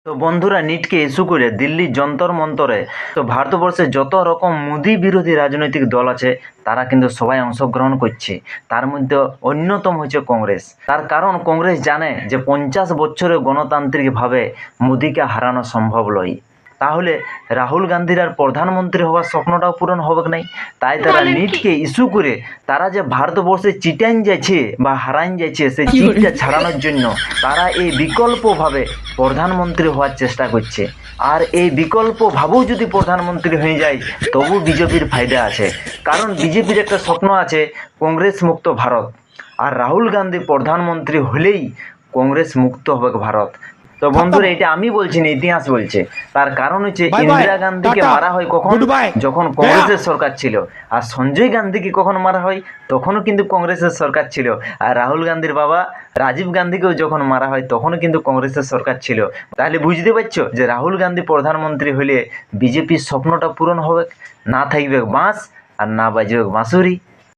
তো বন্ধুরা, নিটকে ইস্যু করে দিল্লির যন্তর মন্তরে তো ভারতবর্ষে যত রকম মোদি বিরোধী রাজনৈতিক দল আছে তারা কিন্তু সবাই অংশগ্রহণ করছে। তার মধ্যে অন্যতম হচ্ছে কংগ্রেস। তার কারণ কংগ্রেস জানে যে 50 বছরে গণতান্ত্রিকভাবে মোদিকে হারানো সম্ভব নয়। তাহলে রাহুল গান্ধীর আর প্রধানমন্ত্রী হওয়ার স্বপ্নটাও পূরণ হবে নাই। তাই তারা নিটকে ইস্যু করে তারা যে ভারতবর্ষে চিটাইন যাচ্ছে বা হারাইন যাচ্ছে সেই চিটটা ছাড়ানোর জন্য তারা এই বিকল্পভাবে প্রধানমন্ত্রী হওয়ার চেষ্টা করছে। আর এই বিকল্পভাবেও যদি প্রধানমন্ত্রী হয়ে যায় তবু বিজেপির ফায়দা আছে, কারণ বিজেপির একটা স্বপ্ন আছে কংগ্রেস মুক্ত ভারত। আর রাহুল গান্ধী প্রধানমন্ত্রী হলেই কংগ্রেস মুক্ত হবে ভারত। তো বন্ধুরা, এটা আমি বলছি না, ইতিহাস বলছে। তার কারণ হচ্ছে ইন্দিরা গান্ধীকে মারা হয় কখন? যখন কংগ্রেসের সরকার ছিল। আর সঞ্জয় গান্ধীকে কখন মারা হয়? তখনও কিন্তু কংগ্রেসের সরকার ছিল। আর রাহুল গান্ধীর বাবা রাজীব গান্ধীকেও যখন মারা হয় তখনও কিন্তু কংগ্রেসের সরকার ছিল। তাহলে বুঝতে পারছো যে রাহুল গান্ধী প্রধানমন্ত্রী হলে বিজেপির স্বপ্নটা পূরণ হবে, না থাকবে বাঁশ আর না বাজবে বাঁশুরি।